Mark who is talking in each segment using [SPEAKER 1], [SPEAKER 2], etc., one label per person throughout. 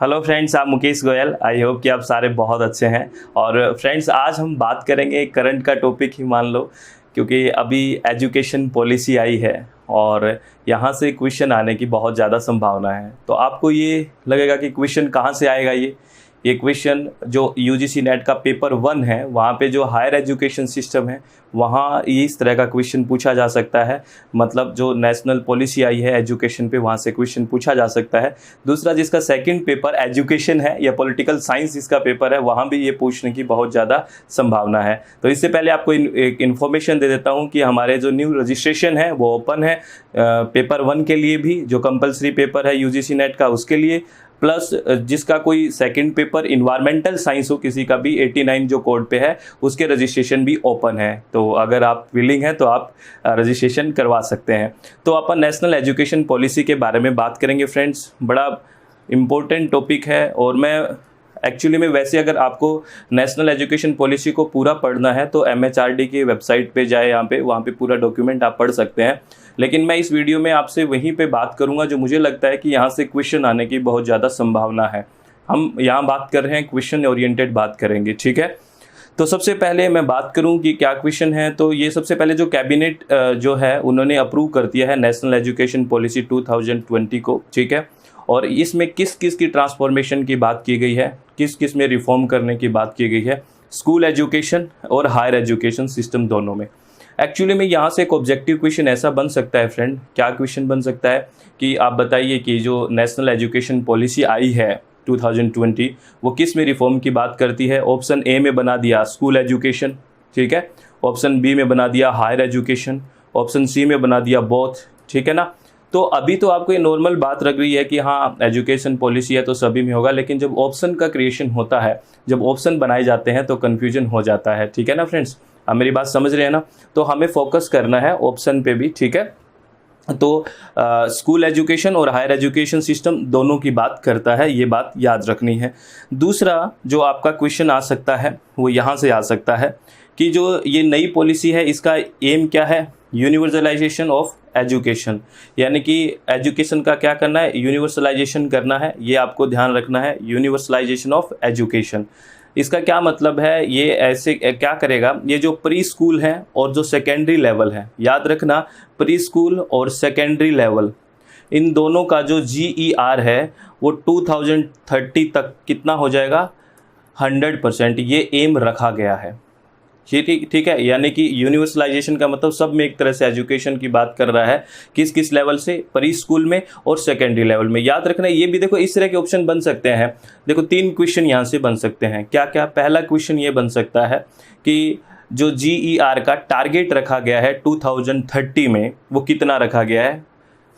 [SPEAKER 1] Hello friends, आप Mukesh Goyal. I hope कि आप सारे बहुत अच्छे हैं। और फ्रेंड्स, आज हम बात करेंगे करंट का टॉपिक ही मान लो, क्योंकि अभी एजुकेशन पॉलिसी आई है और यहाँ से क्वेश्चन आने की बहुत ज़्यादा संभावना है। तो आपको ये लगेगा कि क्वेश्चन कहाँ से आएगा। ये क्वेश्चन जो यूजीसी नेट का पेपर 1 है, वहाँ पे जो हायर एजुकेशन सिस्टम है, वहाँ इस तरह का क्वेश्चन पूछा जा सकता है। मतलब जो नेशनल पॉलिसी आई है एजुकेशन पे, वहाँ से क्वेश्चन पूछा जा सकता है। दूसरा, जिसका सेकंड पेपर एजुकेशन है या पॉलिटिकल साइंस जिसका पेपर है, वहाँ भी ये पूछने की बहुत ज़्यादा संभावना है। तो इससे पहले आपको एक इन्फॉर्मेशन दे देता हूँ कि हमारे जो न्यू रजिस्ट्रेशन है वो ओपन है पेपर 1 के लिए भी, जो कंपलसरी पेपर है यूजीसी नेट का उसके लिए, प्लस जिसका कोई सेकंड पेपर इन्वायरमेंटल साइंस हो किसी का भी 89 जो कोड पे है उसके रजिस्ट्रेशन भी ओपन है। तो अगर आप विलिंग हैं तो आप रजिस्ट्रेशन करवा सकते हैं। तो अपन नेशनल एजुकेशन पॉलिसी के बारे में बात करेंगे फ्रेंड्स। बड़ा इम्पोर्टेंट टॉपिक है और मैं एक्चुअली में वैसे अगर आपको नेशनल एजुकेशन पॉलिसी को पूरा पढ़ना है तो MHRD की वेबसाइट पे जाए, वहाँ पे पूरा डॉक्यूमेंट आप पढ़ सकते हैं। लेकिन मैं इस वीडियो में आपसे वहीं पे बात करूंगा जो मुझे लगता है कि यहाँ से क्वेश्चन आने की बहुत ज़्यादा संभावना है। हम यहाँ बात कर रहे हैं, क्वेश्चन ओरिएंटेड बात करेंगे, ठीक है। तो सबसे पहले मैं बात करूं कि क्या क्वेश्चन है। तो ये सबसे पहले जो कैबिनेट जो है उन्होंने अप्रूव कर दिया है नेशनल एजुकेशन पॉलिसी 2020 को, ठीक है। और इसमें किस किस की ट्रांसफॉर्मेशन की बात की गई है, किस किस में रिफॉर्म करने की बात की गई है, स्कूल एजुकेशन और हायर एजुकेशन सिस्टम दोनों में। एक्चुअली में यहाँ से एक ऑब्जेक्टिव क्वेश्चन ऐसा बन सकता है फ्रेंड। क्या क्वेश्चन बन सकता है कि आप बताइए कि जो नेशनल एजुकेशन पॉलिसी आई है 2020 वो किस में रिफॉर्म की बात करती है। ऑप्शन ए में बना दिया स्कूल एजुकेशन, ठीक है। ऑप्शन बी में बना दिया हायर एजुकेशन, ऑप्शन सी में बना दिया बोथ, ठीक है ना। तो अभी तो आपको ये नॉर्मल बात लग रही है कि हाँ एजुकेशन पॉलिसी है तो सभी में होगा, लेकिन जब ऑप्शन का क्रिएशन होता है, जब ऑप्शन बनाए जाते हैं तो कन्फ्यूजन हो जाता है, ठीक है ना फ्रेंड्स। आप मेरी बात समझ रहे हैं ना। तो हमें फोकस करना है ऑप्शन पे भी, ठीक है। तो स्कूल एजुकेशन और हायर एजुकेशन सिस्टम दोनों की बात करता है, ये बात याद रखनी है। दूसरा जो आपका क्वेश्चन आ सकता है वो यहाँ से आ सकता है कि जो ये नई पॉलिसी है इसका एम क्या है। यूनिवर्सलाइजेशन ऑफ एजुकेशन, यानी कि एजुकेशन का क्या करना है, यूनिवर्सलाइजेशन करना है। ये आपको ध्यान रखना है, यूनिवर्सलाइजेशन ऑफ एजुकेशन। इसका क्या मतलब है, ये ऐसे क्या करेगा, ये जो प्री स्कूल है और जो सेकेंडरी लेवल है, याद रखना प्री स्कूल और सेकेंडरी लेवल, इन दोनों का जो GER है वो 2030 तक कितना हो जाएगा, 100%। ये एम रखा गया है, ठीक है। यानी कि यूनिवर्सलाइजेशन का मतलब सब में एक तरह से एजुकेशन की बात कर रहा है। किस किस लेवल से, प्री स्कूल में और सेकेंडरी लेवल में। याद रखना ये भी देखो इस तरह के ऑप्शन बन सकते हैं। देखो 3 क्वेश्चन यहाँ से बन सकते हैं। क्या क्या, पहला क्वेश्चन ये बन सकता है कि जो GER का टारगेट रखा गया है 2030 में वो कितना रखा गया है,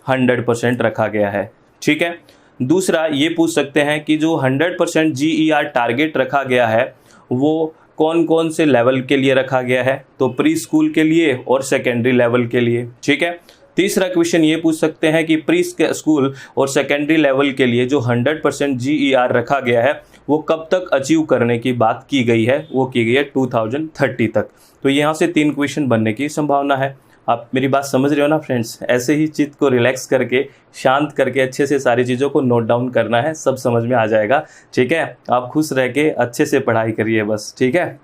[SPEAKER 1] 100% रखा गया है, ठीक है। दूसरा ये पूछ सकते हैं कि जो 100% GER टारगेट रखा गया है वो कौन कौन से लेवल के लिए रखा गया है, तो प्री स्कूल के लिए और सेकेंडरी लेवल के लिए, ठीक है। तीसरा क्वेश्चन ये पूछ सकते हैं कि प्री स्कूल और सेकेंडरी लेवल के लिए जो 100% GER रखा गया है वो कब तक अचीव करने की बात की गई है, वो की गई है 2030 तक। तो यहाँ से 3 क्वेश्चन बनने की संभावना है। आप मेरी बात समझ रहे हो ना फ्रेंड्स। ऐसे ही चित्त को रिलैक्स करके, शांत करके अच्छे से सारी चीज़ों को नोट डाउन करना है, सब समझ में आ जाएगा, ठीक है। आप खुश रह के अच्छे से पढ़ाई करिए बस, ठीक है।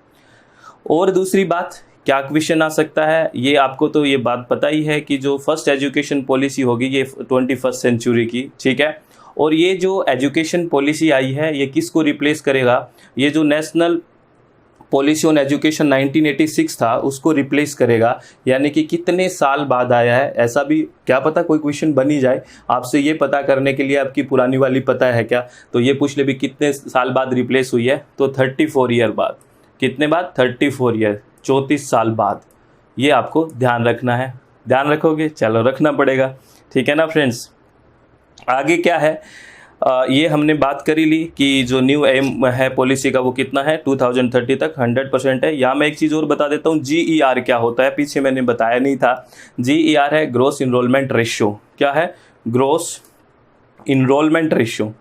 [SPEAKER 1] और दूसरी बात, क्या क्वेश्चन आ सकता है, ये आपको तो ये बात पता ही है कि जो फर्स्ट एजुकेशन पॉलिसी होगी ये 21st सेंचुरी की, ठीक है। और ये जो एजुकेशन पॉलिसी आई है ये किसको रिप्लेस करेगा, ये जो नेशनल पॉलिसी ऑन एजुकेशन 1986 था उसको रिप्लेस करेगा। यानी कि कितने साल बाद आया है, ऐसा भी क्या पता कोई क्वेश्चन बन ही जाए। आपसे ये पता करने के लिए आपकी पुरानी वाली पता है क्या, तो ये पूछ ले भी कितने साल बाद रिप्लेस हुई है, तो 34 ईयर बाद। कितने बाद, 34 ईयर, 34 साल बाद। ये आपको ध्यान रखना है। ध्यान रखोगे, चलो रखना पड़ेगा, ठीक है ना फ्रेंड्स। आगे क्या है, ये हमने बात करी ली कि जो न्यू एम है पॉलिसी का वो कितना है, 2030 तक 100% है। यहाँ मैं एक चीज़ और बता देता हूँ, GER क्या होता है, पीछे मैंने बताया नहीं था। GER है ग्रोस इनरोलमेंट रेशियो। क्या है, gross enrolment ratio,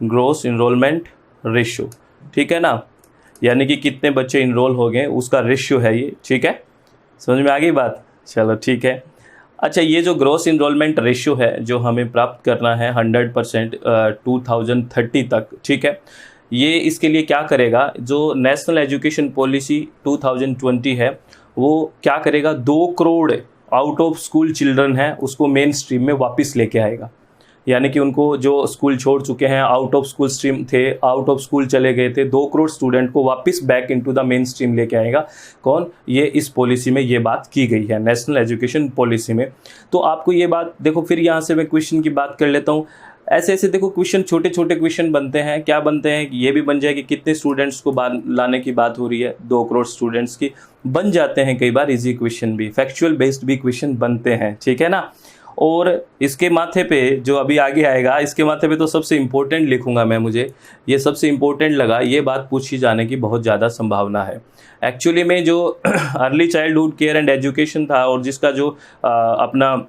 [SPEAKER 1] gross enrolment ratio, ठीक है ना। यानी कि कितने बच्चे इनरोल हो गए उसका रेशियो है ये, ठीक है। समझ में आ गई बात, चलो ठीक है। अच्छा, ये जो ग्रॉस इनरोलमेंट रेशियो है जो हमें प्राप्त करना है 100% 2030 तक, ठीक है, ये इसके लिए क्या करेगा, जो नेशनल एजुकेशन पॉलिसी 2020 है वो क्या करेगा, 2 crore out of school children है उसको मेन स्ट्रीम में वापस लेके आएगा। यानी कि उनको जो स्कूल छोड़ चुके हैं, आउट ऑफ स्कूल स्ट्रीम थे, आउट ऑफ स्कूल चले गए थे, 2 करोड़ स्टूडेंट को वापस back into the main stream लेके आएगा। कौन? ये इस पॉलिसी में ये बात की गई है, नेशनल एजुकेशन पॉलिसी में। तो आपको ये बात देखो, फिर यहाँ से मैं क्वेश्चन की बात कर लेता हूँ। ऐसे ऐसे देखो क्वेश्चन, छोटे छोटे क्वेश्चन बनते हैं। क्या बनते हैं? ये भी बन जाए कि कितने स्टूडेंट्स को लाने की बात हो रही है, 2 करोड़ स्टूडेंट्स की। बन जाते हैं कई बार इजी क्वेश्चन भी, फैक्चुअल बेस्ड भी क्वेश्चन बनते हैं, ठीक है ना। और इसके माथे पे जो अभी आगे आएगा, इसके माथे पे तो सबसे इम्पोर्टेंट लिखूंगा मैं, मुझे ये सबसे इम्पोर्टेंट लगा, ये बात पूछी जाने की बहुत ज़्यादा संभावना है। एक्चुअली में जो early childhood care and education था और जिसका जो अपना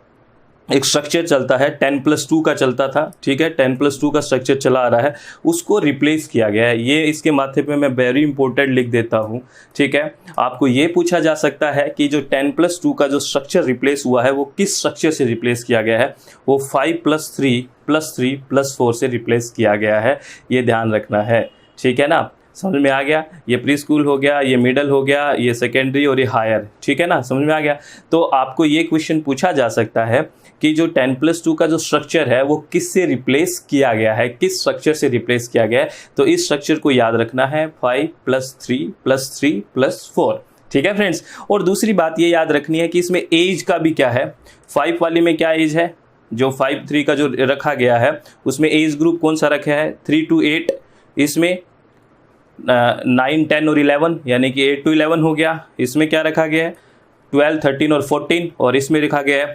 [SPEAKER 1] एक स्ट्रक्चर चलता है 10+2 का चलता था, ठीक है, 10+2 का स्ट्रक्चर चला आ रहा है, उसको रिप्लेस किया गया है। ये इसके माथे पे मैं वेरी इंपॉर्टेंट लिख देता हूँ, ठीक है। आपको ये पूछा जा सकता है कि जो 10+2 का जो स्ट्रक्चर रिप्लेस हुआ है वो किस स्ट्रक्चर से रिप्लेस किया गया है, वो 5+3+3+4 से रिप्लेस किया गया है। ये ध्यान रखना है, ठीक है ना। समझ में आ गया? ये प्री स्कूल हो गया, ये मिडल हो गया, ये सेकेंडरी और ये हायर, ठीक है ना, समझ में आ गया। तो आपको ये क्वेश्चन पूछा जा सकता है कि जो 10+2 का जो स्ट्रक्चर है वो किस से रिप्लेस किया गया है, किस स्ट्रक्चर से रिप्लेस किया गया है। तो इस स्ट्रक्चर को याद रखना है, 5+3+3+4, ठीक है फ्रेंड्स। और दूसरी बात ये याद रखनी है कि इसमें एज का भी क्या है। 5 वाली में क्या एज है, जो 5-3 का जो रखा गया है उसमें एज ग्रुप कौन सा रखा है, 3 to 8। इसमें 9, 10 और 11 यानी कि 8 to 11 हो गया। इसमें क्या रखा गया है, 12, 13 और 14। और इसमें रखा गया है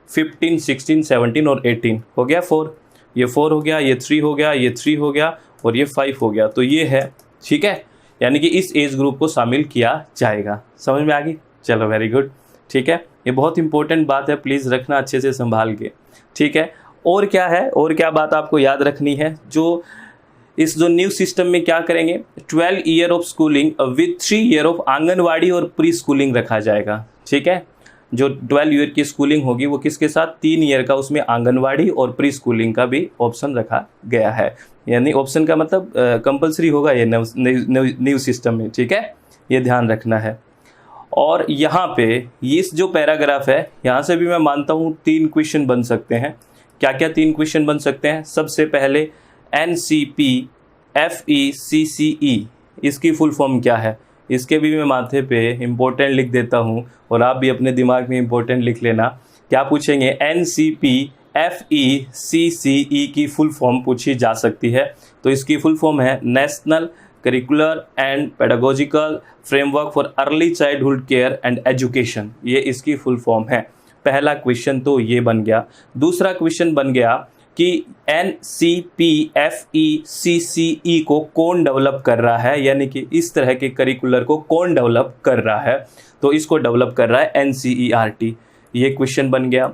[SPEAKER 1] 15, 16, 17 और 18, हो गया 4। ये 4 हो गया, ये 3 हो गया, ये 3 हो गया और ये 5 हो गया। तो ये है, ठीक है, यानी कि इस एज ग्रुप को शामिल किया जाएगा। समझ में आ गई? चलो वेरी गुड, ठीक है। ये बहुत इंपॉर्टेंट बात है, प्लीज़ रखना अच्छे से संभाल के, ठीक है। और क्या है, और क्या बात आपको याद रखनी है, जो इस जो न्यू सिस्टम में क्या करेंगे, 12 year of schooling with 3 year of anganwadi और प्री स्कूलिंग रखा जाएगा, ठीक है। जो 12 ईयर की स्कूलिंग होगी वो किसके साथ, 3 ईयर का उसमें आंगनवाड़ी और प्री स्कूलिंग का भी ऑप्शन रखा गया है। यानी ऑप्शन का मतलब कंपलसरी होगा ये न्यू सिस्टम में, ठीक है, ये ध्यान रखना है। और यहाँ पे इस जो पैराग्राफ है, यहाँ से भी मैं मानता हूँ 3 क्वेश्चन बन सकते हैं। क्या क्या 3 क्वेश्चन बन सकते हैं? सबसे पहले NCP-FECCE, इसकी फुल फॉर्म क्या है, इसके भी मैं माथे पे इम्पोर्टेंट लिख देता हूँ और आप भी अपने दिमाग में इम्पोर्टेंट लिख लेना। क्या पूछेंगे? NCP-FECCE की फुल फॉर्म पूछी जा सकती है। तो इसकी फुल फॉर्म है national curricular and pedagogical framework for early childhood care and education, ये इसकी फुल फॉर्म है। पहला क्वेश्चन तो ये बन गया। दूसरा क्वेश्चन बन गया कि NCP-FECCE को कौन डेवलप कर रहा है, यानी कि इस तरह के करिकुलर को कौन डेवलप कर रहा है। तो इसको डेवलप कर रहा है NCERT, ये क्वेश्चन बन गया,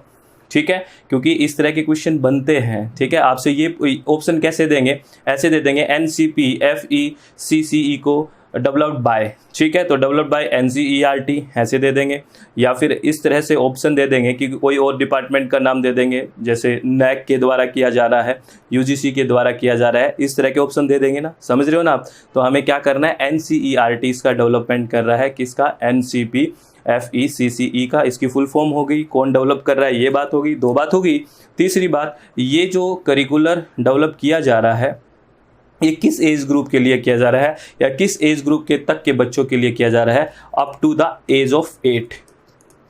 [SPEAKER 1] ठीक है। क्योंकि इस तरह के क्वेश्चन बनते हैं, ठीक है। आपसे ये ऑप्शन कैसे देंगे, ऐसे दे देंगे NCP-FECCE को डेवलप्ड बाय, ठीक है, तो डेवलप्ड बाय NCERT ऐसे दे देंगे। या फिर इस तरह से ऑप्शन दे देंगे कि कोई और डिपार्टमेंट का नाम दे देंगे, जैसे NAC के द्वारा किया जा रहा है, UGC के द्वारा किया जा रहा है, इस तरह के ऑप्शन दे देंगे ना, समझ रहे हो ना आप। तो हमें क्या करना है, NCERT इसका डेवलपमेंट कर रहा है, किसका, NCP-FECCE का। इसकी फुल फॉर्म हो गई, कौन डेवलप कर रहा है, ये बात होगी। 2 बात होगी। तीसरी बात, ये जो करिकुलर डेवलप किया जा रहा है ये किस एज ग्रुप के लिए किया जा रहा है, या किस एज ग्रुप के तक के बच्चों के लिए किया जा रहा है, up to the age of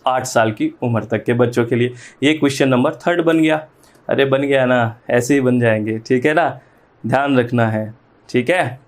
[SPEAKER 1] 8 साल की उम्र तक के बच्चों के लिए। ये क्वेश्चन नंबर 3 बन गया। अरे बन गया ना, ऐसे ही बन जाएंगे, ठीक है ना, ध्यान रखना है, ठीक है।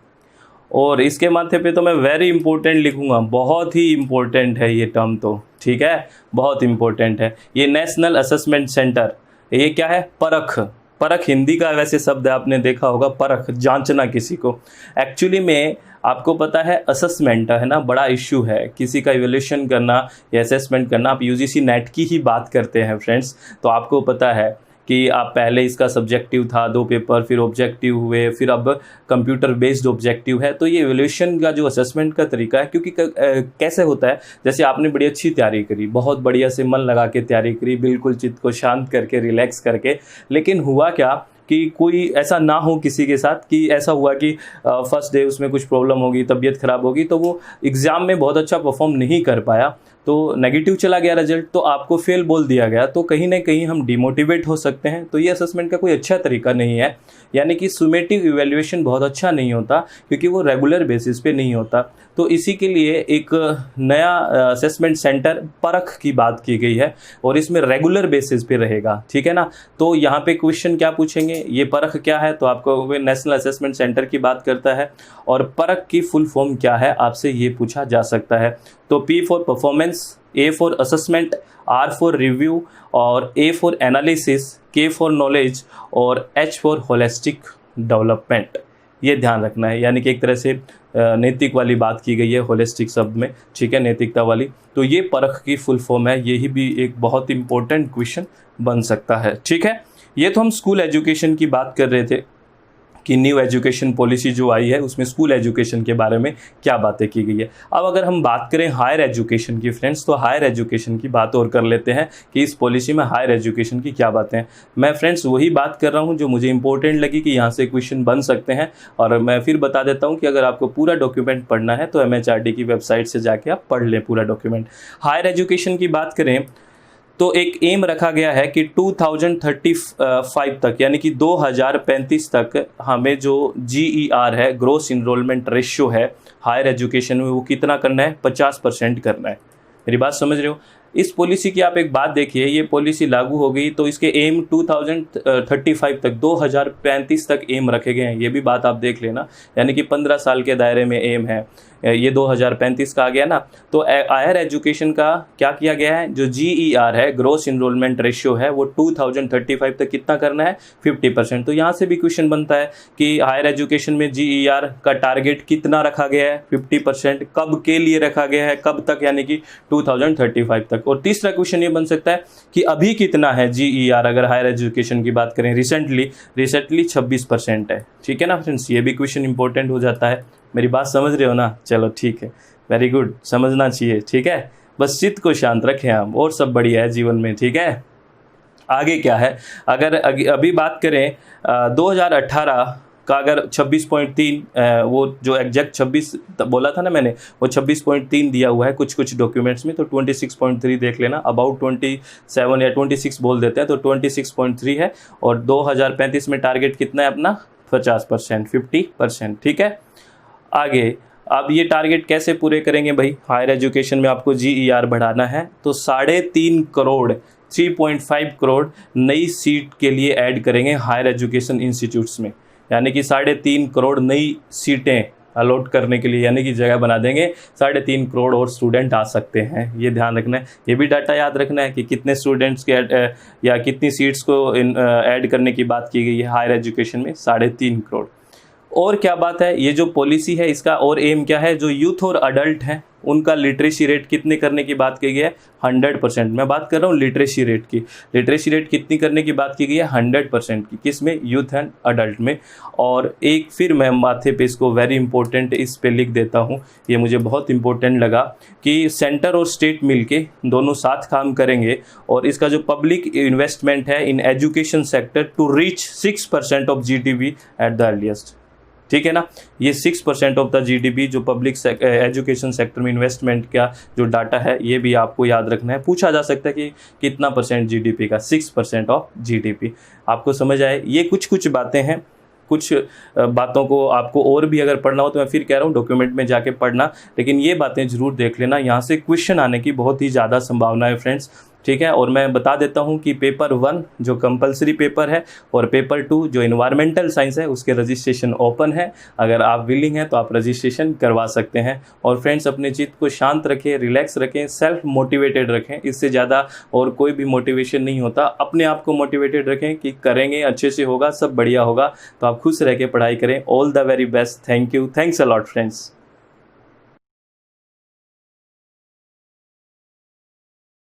[SPEAKER 1] और इसके माथे पे तो मैं वेरी इंपॉर्टेंट लिखूंगा, बहुत ही इंपॉर्टेंट है ये टर्म, तो ठीक है, बहुत इंपॉर्टेंट है। ये नेशनल असेसमेंट सेंटर, ये क्या है, परख। परख हिंदी का वैसे शब्द है, आपने देखा होगा, परख, जांचना किसी को। एक्चुअली में आपको पता है असेसमेंट है ना, बड़ा इश्यू है, किसी का इवैल्यूएशन करना या असेसमेंट करना। आप UGC नेट की ही बात करते हैं फ्रेंड्स, तो आपको पता है कि आप पहले इसका सब्जेक्टिव था 2 पेपर, फिर ऑब्जेक्टिव हुए, फिर अब कंप्यूटर बेस्ड ऑब्जेक्टिव है। तो ये इवैल्यूएशन का जो असेसमेंट का तरीका है, क्योंकि कैसे होता है, जैसे आपने बड़ी अच्छी तैयारी करी, बहुत बढ़िया से मन लगा के तैयारी करी, बिल्कुल चित्त को शांत करके रिलैक्स करके, लेकिन हुआ क्या कि कोई ऐसा ना हो किसी के साथ कि ऐसा हुआ कि फर्स्ट डे उसमें कुछ प्रॉब्लम होगी, तबीयत खराब होगी, तो वो एग्ज़ाम में बहुत अच्छा परफॉर्म नहीं कर पाया, तो नेगेटिव चला गया रिजल्ट, तो आपको फेल बोल दिया गया, तो कहीं ना कहीं हम डिमोटिवेट हो सकते हैं। तो ये असेसमेंट का कोई अच्छा तरीका नहीं है, यानी कि सुमेटिव इवैल्यूएशन बहुत अच्छा नहीं होता, क्योंकि वो रेगुलर बेसिस पे नहीं होता। तो इसी के लिए एक नया असेसमेंट सेंटर परख की बात की गई है, और इसमें रेगुलर बेसिस पे रहेगा, ठीक है ना। तो यहाँ पे क्वेश्चन क्या पूछेंगे, ये परख क्या है, तो आपको नेशनल असेसमेंट सेंटर की बात करता है, और परख की फुल फॉर्म क्या है, आपसे ये पूछा जा सकता है। तो P for performance, A for assessment, R for review, और A for analysis, K for knowledge, और H फॉर होलिस्टिक डेवलपमेंट। ये ध्यान रखना है, यानी कि एक तरह से नैतिक वाली बात की गई है होलिस्टिक शब्द में, ठीक है, नैतिकता वाली। तो ये परख की फुल फॉर्म है, यही भी एक बहुत इंपॉर्टेंट क्वेश्चन बन सकता है, ठीक है। ये तो हम स्कूल एजुकेशन की बात कर रहे थे कि न्यू एजुकेशन पॉलिसी जो आई है उसमें स्कूल एजुकेशन के बारे में क्या बातें की गई है। अब अगर हम बात करें हायर एजुकेशन की फ्रेंड्स, तो हायर एजुकेशन की बात और कर लेते हैं कि इस पॉलिसी में हायर एजुकेशन की क्या बातें हैं। मैं फ्रेंड्स वही बात कर रहा हूँ जो मुझे इंपॉर्टेंट लगी कि यहाँ से क्वेश्चन बन सकते हैं, और मैं फिर बता देता हूँ कि अगर आपको पूरा डॉक्यूमेंट पढ़ना है तो MHRD की वेबसाइट से जाके आप पढ़ लें पूरा डॉक्यूमेंट। हायर एजुकेशन की बात करें तो एक एम रखा गया है कि 2035 तक, यानी कि 2035 तक हमें जो GER है, ग्रोस इनरोलमेंट रेशियो है हायर एजुकेशन में, वो कितना करना है, 50% करना है। मेरी बात समझ रहे हो। इस पॉलिसी की आप एक बात देखिए, ये पॉलिसी लागू हो गई तो इसके एम 2035 तक, 2035 तक एम रखे गए हैं, ये भी बात आप देख लेना, यानी कि 15 साल के दायरे में एम है, ये 2035 का आ गया ना। तो हायर एजुकेशन का क्या किया गया है, जो GER है, ग्रोस इनरोलमेंट रेशियो है, वो 2035 तक कितना करना है, 50%। तो यहाँ से भी क्वेश्चन बनता है कि हायर एजुकेशन में GER का टारगेट कितना रखा गया है, 50%। कब के लिए रखा गया है, कब तक, यानी कि 2035 तक। और तीसरा क्वेश्चन ये बन सकता है कि अभी कितना है GER, अगर हायर एजुकेशन की बात करें रिसेंटली 26% है, ठीक है ना फ्रेंड्स। ये भी क्वेश्चन इंपॉर्टेंट हो जाता है। मेरी बात समझ रहे हो ना, चलो ठीक है, वेरी गुड, समझना चाहिए, ठीक है। बस चित्त को शांत रखें हम, और सब बढ़िया है जीवन में, ठीक है। आगे क्या है, अगर अभी बात करें 2018 का, अगर 26.3, वो जो एग्जैक्ट 26 बोला था ना मैंने, वो 26.3 दिया हुआ है कुछ कुछ डॉक्यूमेंट्स में, तो 26.3 देख लेना, अबाउट 27 या 26 बोल देते हैं, तो 26.3 है। और 2035 में टारगेट कितना है अपना, 50%, 50%, ठीक है। आगे अब ये टारगेट कैसे पूरे करेंगे भाई, हायर एजुकेशन में आपको GER बढ़ाना है, तो 3.5 करोड़ 3.5 करोड़ नई सीट के लिए ऐड करेंगे हायर एजुकेशन इंस्टीट्यूट्स में, यानी कि 3.5 करोड़ नई सीटें अलॉट करने के लिए, यानी कि जगह बना देंगे, 3.5 करोड़ और स्टूडेंट आ सकते हैं। ये ध्यान रखना है, ये भी डाटा याद रखना है कि कितने स्टूडेंट्स के या कितनी सीट्स को ऐड करने की बात की गई है हायर एजुकेशन में, 3.5 करोड़। और क्या बात है, ये जो पॉलिसी है इसका और एम क्या है, जो यूथ और अडल्ट हैं उनका लिटरेसी रेट कितने करने की बात की गई है, 100%। मैं बात कर रहा हूँ लिटरेसी रेट की, लिटरेसी रेट कितनी करने की बात की गई है, 100% की, किस में, यूथ एंड अडल्ट में। और एक फिर मैं माथे पे इसको वेरी इंपॉर्टेंट इस पे लिख देता हूँ, ये मुझे बहुत इंपॉर्टेंट लगा कि सेंटर और स्टेट मिलके दोनों साथ काम करेंगे, और इसका जो पब्लिक इन्वेस्टमेंट है in education sector to reach 6% of GDP at the earliest, ठीक है ना। ये 6% ऑफ द GDP जो पब्लिक एजुकेशन सेक्टर में इन्वेस्टमेंट का जो डाटा है, ये भी आपको याद रखना है। पूछा जा सकता है कि कितना परसेंट GDP का, 6% ऑफ GDP। आपको समझ आए, ये कुछ कुछ बातें हैं, कुछ बातों को आपको और भी अगर पढ़ना हो तो मैं फिर कह रहा हूँ डॉक्यूमेंट में जाके पढ़ना, लेकिन ये बातें ज़रूर देख लेना, यहाँ से क्वेश्चन आने की बहुत ही ज़्यादा संभावना है फ्रेंड्स, ठीक है। और मैं बता देता हूँ कि पेपर 1 जो कंपलसरी पेपर है और पेपर 2 जो इन्वायरमेंटल साइंस है उसके रजिस्ट्रेशन ओपन है। अगर आप विलिंग हैं तो आप रजिस्ट्रेशन करवा सकते हैं। और फ्रेंड्स अपने चित्त को शांत रखें, रिलैक्स रखें, सेल्फ मोटिवेटेड रखें, इससे ज़्यादा और कोई भी मोटिवेशन नहीं होता। अपने आप को मोटिवेटेड रखें कि करेंगे, अच्छे से होगा, सब बढ़िया होगा। तो आप खुश रह के पढ़ाई करें। All the very best. Thank you, thanks a lot friends.